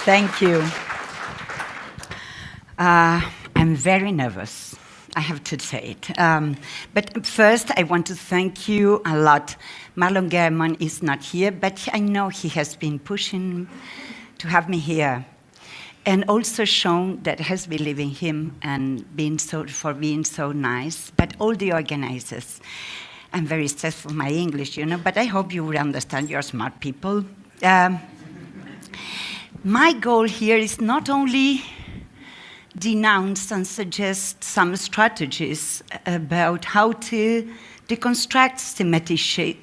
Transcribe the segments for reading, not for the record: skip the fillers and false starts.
Thank you. I'm very nervous, I have to say it. But first, I want to thank you a lot. Marlon German is not here, but I know he has been pushing to have me here. And also shown that has believed in him and being for being so nice. But all the organizers, I'm very stressed for my English, but I hope you will understand. You're smart people. My goal here is not only denounce and suggest some strategies about how to deconstruct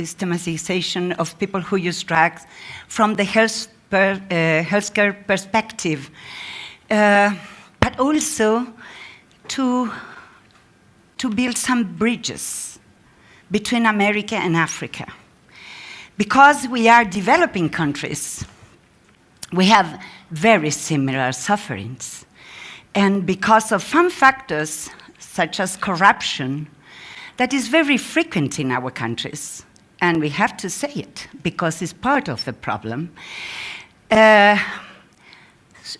stigmatization of people who use drugs from the healthcare perspective, but also to build some bridges between America and Africa. Because we are developing countries, we have very similar sufferings. And because of some factors, such as corruption, that is very frequent in our countries, and we have to say it, because it's part of the problem,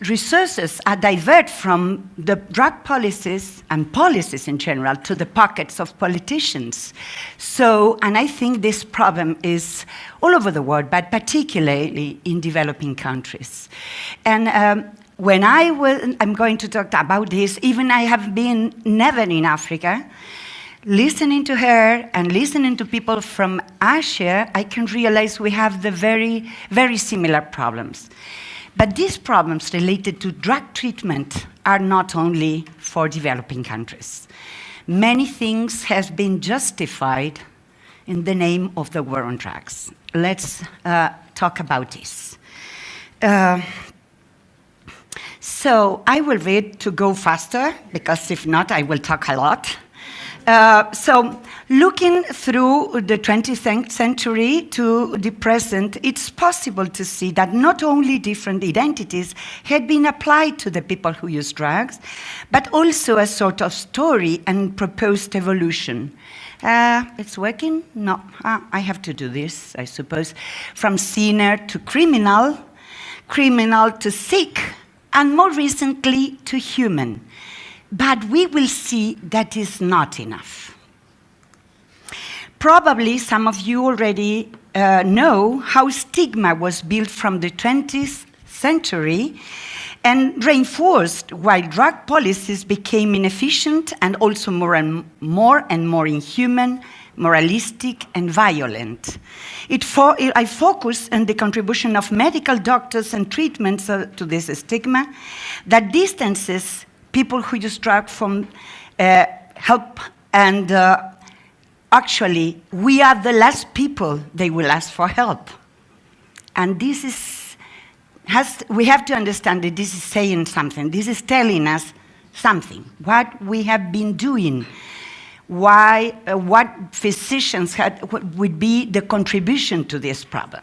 resources are diverted from the drug policies and policies in general to the pockets of politicians. So, and I think this problem is all over the world, but particularly in developing countries. And when I'm going to talk about this, even I have been never in Africa, listening to her and listening to people from Asia, I can realize we have the very, very similar problems. But these problems related to drug treatment are not only for developing countries. Many things have been justified in the name of the war on drugs. Let's talk about this. So I will read to go faster, because if not, I will talk a lot. So looking through the 20th century to the present, it's possible to see that not only different identities had been applied to the people who use drugs, but also a sort of story and proposed evolution. It's working? No, I have to do this, I suppose. From sinner to criminal, criminal to sick, and more recently to human. But we will see that is not enough. Probably some of you already know how stigma was built from the 20th century and reinforced while drug policies became inefficient and also more and more inhuman, moralistic, and violent. I focus on the contribution of medical doctors and treatments to this stigma that distances people who use drugs from help, and actually, we are the last people they will ask for help. And this we have to understand that this is saying something. This is telling us something, what we have been doing, what physicians would be the contribution to this problem.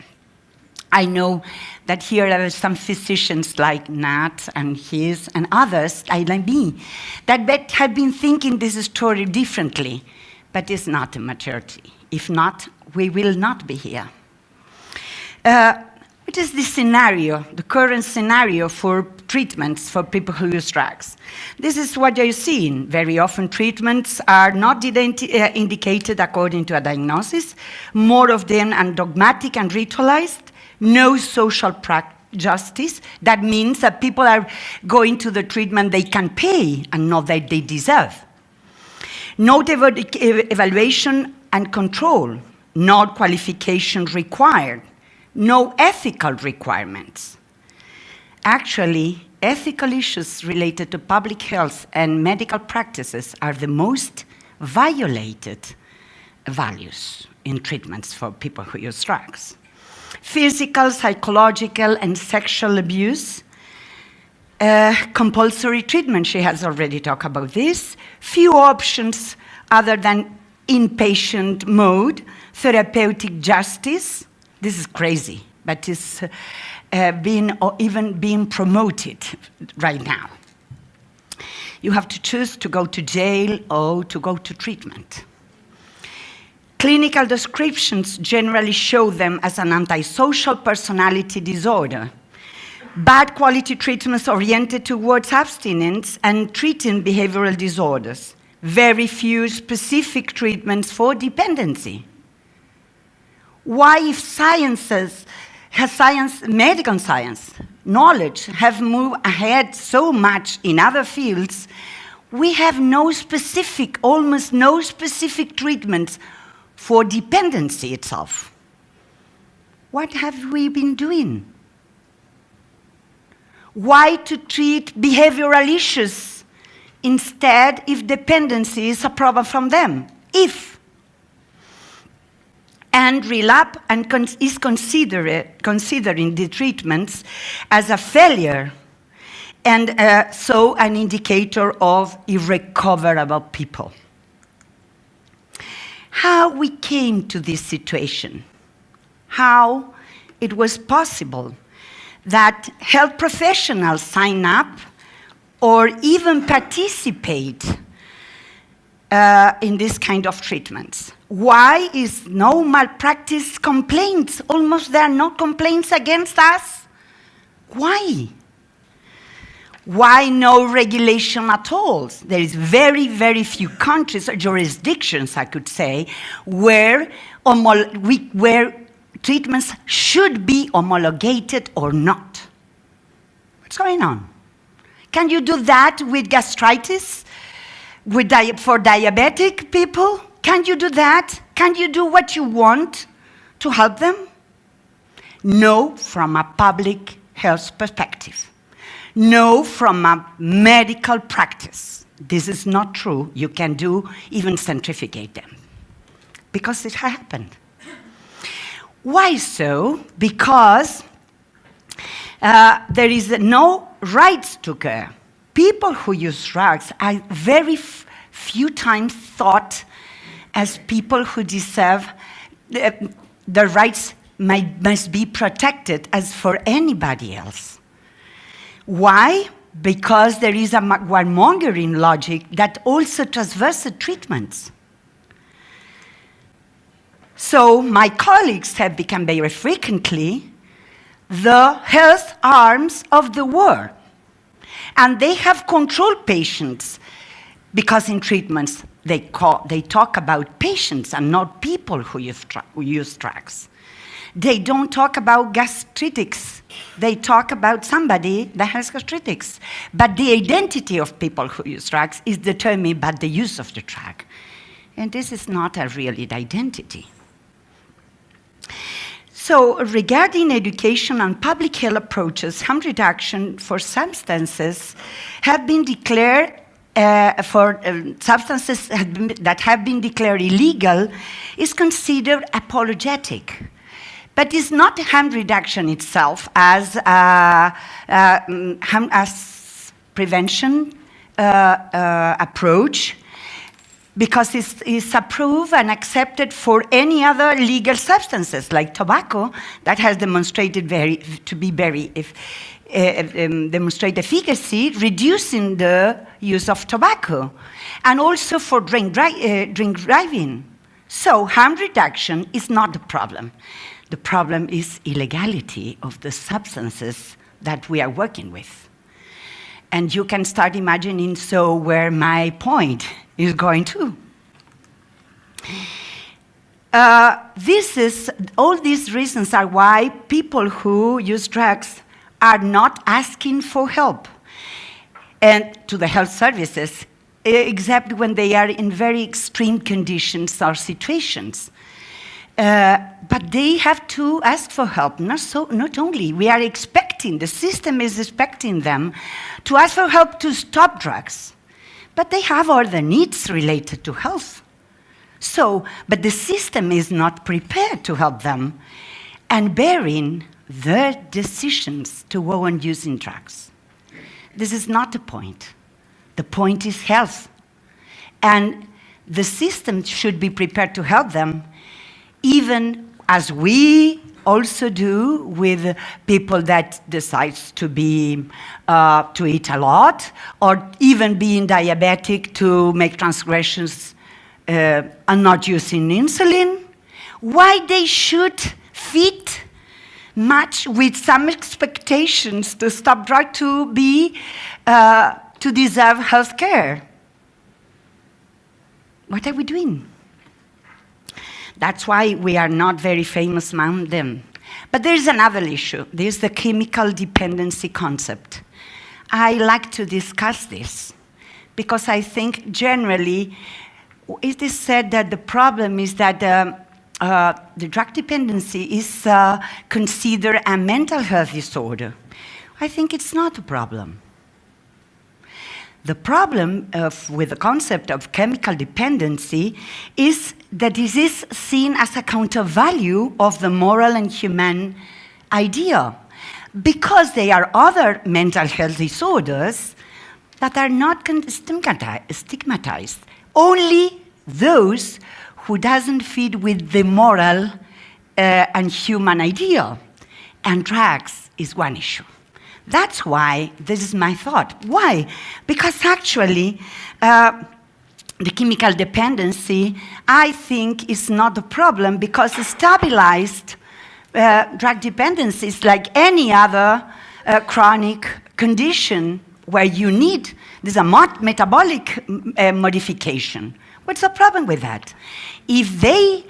I know that here are some physicians like Nat and his and others, like me, that have been thinking this story differently, but it's not a majority. If not, we will not be here. What is the scenario, the current scenario for treatments for people who use drugs? This is what you're seeing. Very often treatments are not indicated according to a diagnosis. More of them are dogmatic and ritualized. No social justice. That means that people are going to the treatment they can pay and not that they deserve. No evaluation and control. No qualification required. No ethical requirements. Actually, ethical issues related to public health and medical practices are the most violated values in treatments for people who use drugs. Physical, psychological, and sexual abuse, compulsory treatment, she has already talked about this, few options other than inpatient mode, therapeutic justice. This is crazy, but it's even being promoted right now. You have to choose to go to jail or to go to treatment. Clinical descriptions generally show them as an antisocial personality disorder, bad quality treatments oriented towards abstinence and treating behavioral disorders. Very few specific treatments for dependency. Why, if medical science, knowledge have moved ahead so much in other fields, we have almost no specific treatments for dependency itself. What have we been doing? Why to treat behavioral issues instead if dependency is a problem from them? And relapse is considering the treatments as a failure and so an indicator of irrecoverable people. How we came to this situation, how it was possible that health professionals sign up or even participate in this kind of treatments. Why is no malpractice complaints? Almost there are no complaints against us. Why? Why no regulation at all? There is very, very few countries or jurisdictions, I could say, where treatments should be homologated or not. What's going on? Can you do that with gastritis? For diabetic people? Can you do that? Can you do what you want to help them? No, from a public health perspective. No, from a medical practice. This is not true. You can do even centrifugate them. Because it happened. Why so? Because there is no rights to care. People who use drugs are very few times thought as people who deserve their rights must be protected as for anybody else. Why? Because there is a warmongering logic that also transverses treatments. So my colleagues have become very frequently the health arms of the war. And they have controlled patients because in treatments they talk about patients and not people who use drugs. They don't talk about gastritis. They talk about somebody that has gastritis. But the identity of people who use drugs is determined by the use of the drug. And this is not a real identity. So regarding education and public health approaches, harm reduction for substances have been declared substances that have been declared illegal is considered apologetic. But it's not harm reduction itself as prevention approach, because it's approved and accepted for any other legal substances, like tobacco, that has demonstrated demonstrate efficacy, reducing the use of tobacco, and also for drink driving. So harm reduction is not the problem. The problem is illegality of the substances that we are working with. And you can start imagining where my point is going to. All these reasons are why people who use drugs are not asking for help and to the health services, except when they are in very extreme conditions or situations. But they have to ask for help. Not only, we are expecting, the system is expecting them to ask for help to stop drugs. But they have other needs related to health. But the system is not prepared to help them and bearing their decisions to go on using drugs. This is not the point. The point is health. And the system should be prepared to help them, even as we also do with people that decide to eat a lot, or even being diabetic to make transgressions and not using insulin. Why they should fit match with some expectations to stop drug to deserve health care. What are we doing? That's why we are not very famous among them. But there's another issue. There's the chemical dependency concept. I like to discuss this because I think generally it is said that the problem is that the drug dependency is considered a mental health disorder. I think it's not a problem. The problem with the concept of chemical dependency is that this is seen as a counter-value of the moral and human idea, because there are other mental health disorders that are not stigmatized. Only those who doesn't fit with the moral and human idea. And drugs is one issue. That's why this is my thought. Why? Because actually, the chemical dependency, I think, is not a problem, because stabilized drug dependency is like any other chronic condition where you need, there's a metabolic modification. What's the problem with that? If they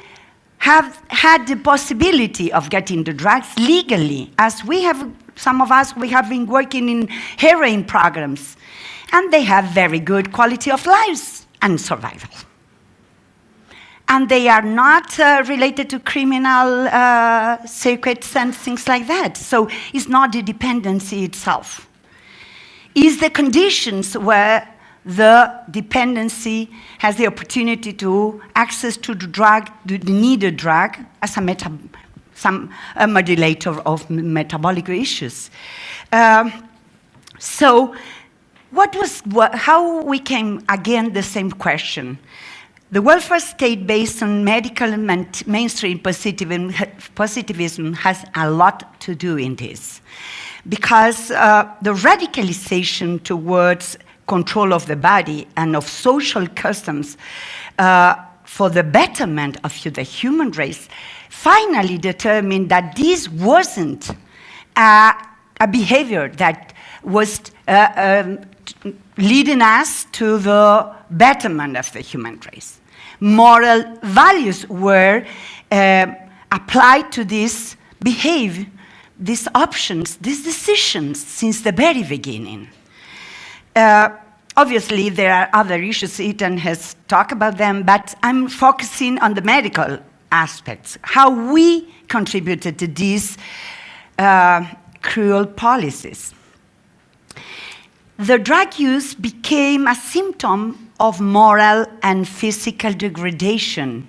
have had the possibility of getting the drugs legally, as we have, some of us, we have been working in heroin programs, and they have very good quality of lives and survival. And they are not related to criminal circuits and things like that. So it's not the dependency itself. It's the conditions where the dependency has the opportunity to access to the drug, the needed drug, as a modulator of metabolic issues. So how we came, again, the same question. The welfare state based on medical and mainstream positivism has a lot to do in this, because the radicalization towards control of the body and of social customs for the betterment of the human race finally determined that this wasn't a behavior that was leading us to the betterment of the human race. Moral values were applied to this behavior, these options, these decisions since the very beginning. Obviously, there are other issues. Ethan has talked about them, but I'm focusing on the medical aspects, how we contributed to these cruel policies. The drug use became a symptom of moral and physical degradation,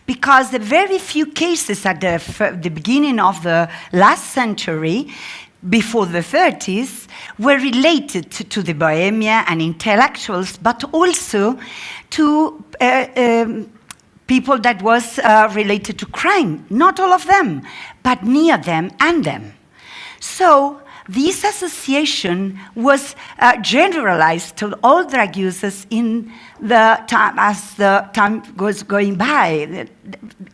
because the very few cases at the beginning of the last century, before the 30s, were related to the bohemia and intellectuals, but also to people that was related to crime. Not all of them, but near them and them. So this association was generalized to all drug users in the time, as the time was going by.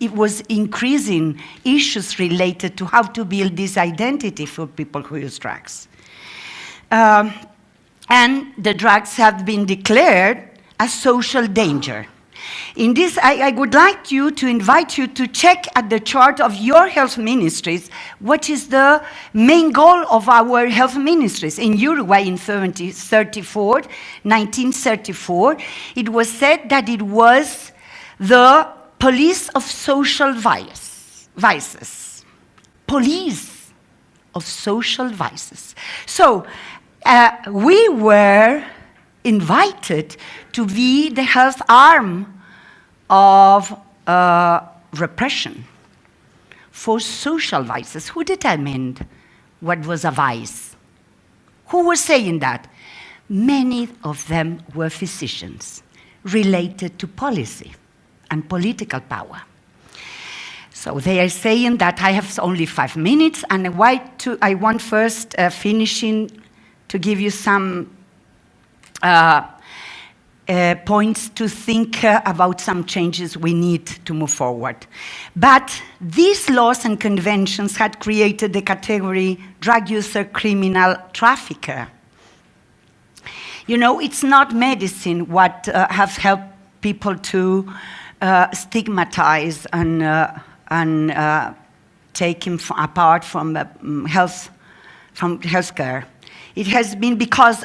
It was increasing issues related to how to build this identity for people who use drugs. And the drugs have been declared a social danger. In this, I would like to invite you to check at the chart of your health ministries what is the main goal of our health ministries. In Uruguay in 1934, it was said that it was the police of social vices. Police of social vices. So we were invited to be the health arm of repression for social vices. Who determined what was a vice? Who was saying that? Many of them were physicians related to policy and political power. So they are saying that I have only 5 minutes, and I want first finishing to give you some points to think about some changes we need to move forward. But these laws and conventions had created the category drug user, criminal, trafficker. You know, it's not medicine what has helped people to stigmatize and take him apart from healthcare. It has been because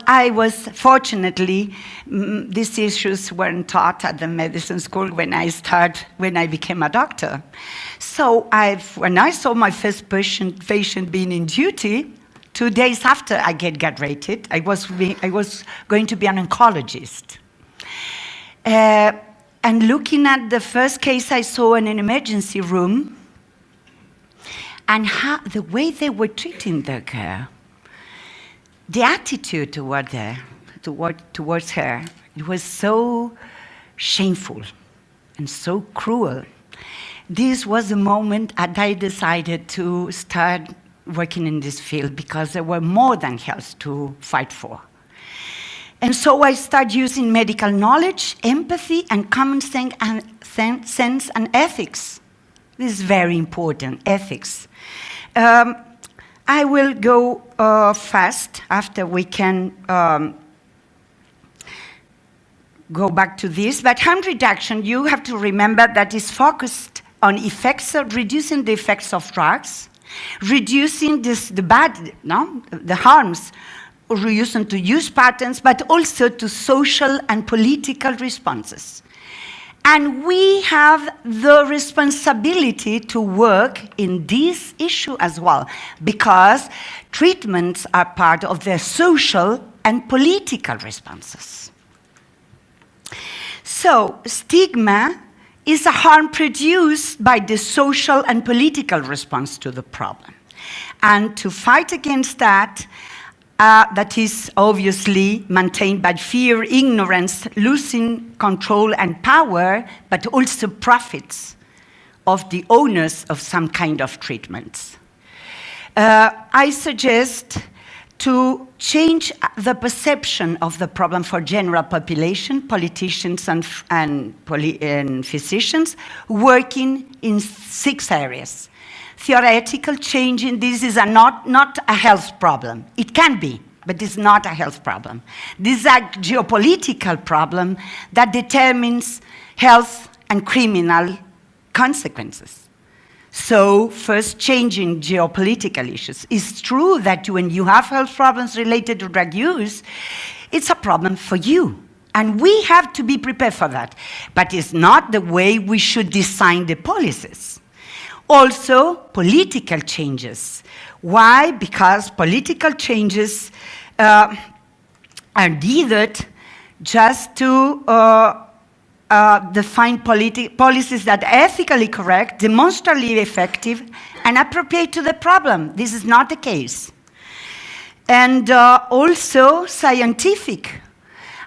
fortunately, these issues weren't taught at the medicine school when I became a doctor. So when I saw my first patient being in duty, 2 days after I get graduated, I was going to be an oncologist. And looking at the first case I saw in an emergency room, and the way they were treating the girl, the attitude towards her, it was so shameful and so cruel. This was the moment that I decided to start working in this field because there were more than health to fight for. And so I started using medical knowledge, empathy, and common sense and ethics. This is very important, ethics. I will go fast after we can go back to this. But harm reduction, you have to remember that is focused on effects of reducing the effects of drugs, reducing the harms, reducing to use patterns, but also to social and political responses. And we have the responsibility to work in this issue as well, because treatments are part of their social and political responses. So, stigma is a harm produced by the social and political response to the problem. And to fight against that, that is obviously maintained by fear, ignorance, losing control and power, but also profits of the owners of some kind of treatments. I suggest to change the perception of the problem for general population, politicians and physicians, working in 6 areas. Theoretical change in this is not a health problem. It can be, but it's not a health problem. This is a geopolitical problem that determines health and criminal consequences. So, first, changing geopolitical issues. It's true that when you have health problems related to drug use, it's a problem for you. And we have to be prepared for that. But it's not the way we should design the policies. Also, political changes. Why? Because political changes are needed just to define policies that are ethically correct, demonstrably effective, and appropriate to the problem. This is not the case. And also scientific.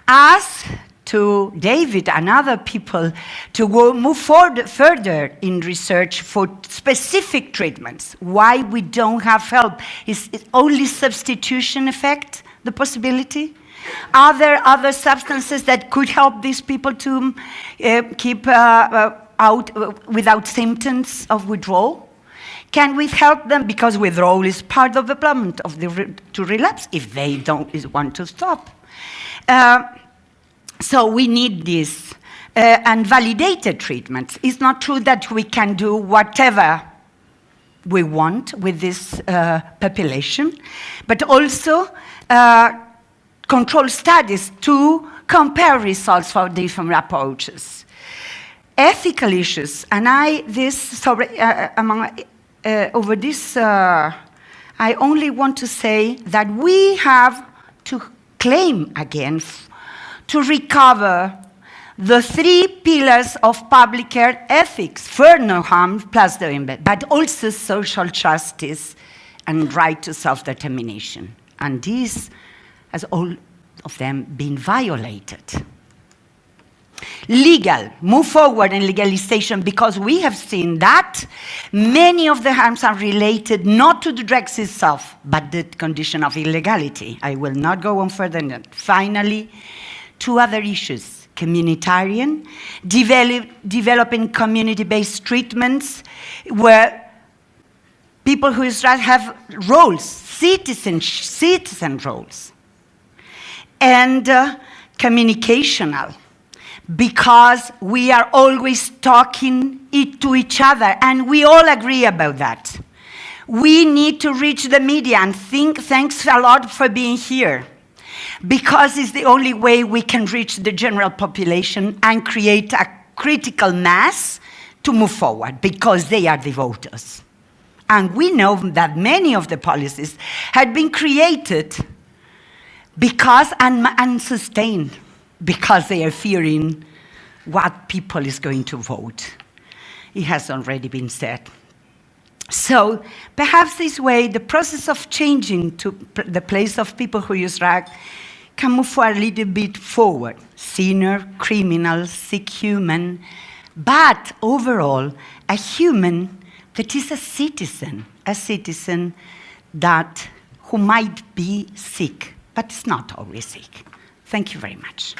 Ask to David and other people to move further in research for specific treatments. Why we don't have help? Is it only substitution effect the possibility? Are there other substances that could help these people to keep out without symptoms of withdrawal? Can we help them? Because withdrawal is part of the problem to relapse if they don't want to stop. So we need this and validated treatments. It's not true that we can do whatever we want with this population, but also control studies to compare results for different approaches. Ethical issues, and I only want to say that we have to claim again to recover the 3 pillars of public care ethics, for no harm plus the impact, but also social justice and right to self-determination. And these, as all of them, been violated. Legal, move forward in legalization, because we have seen that many of the harms are related not to the drugs itself, but the condition of illegality. I will not go on further than that. Finally, 2 other issues. communitarian, developing community-based treatments where people who use drugs have roles, citizen roles, and communicational, because we are always talking to each other, and we all agree about that. We need to reach the media, and thanks a lot for being here, because it's the only way we can reach the general population and create a critical mass to move forward, because they are the voters. And we know that many of the policies had been created because and sustained because they are fearing what people is going to vote. It has already been said. So perhaps this way, the process of changing to the place of people who use drugs can move for a little bit forward. Sinner, criminal, sick human, but overall, a human that is a citizen that who might be sick, but is not always sick. Thank you very much.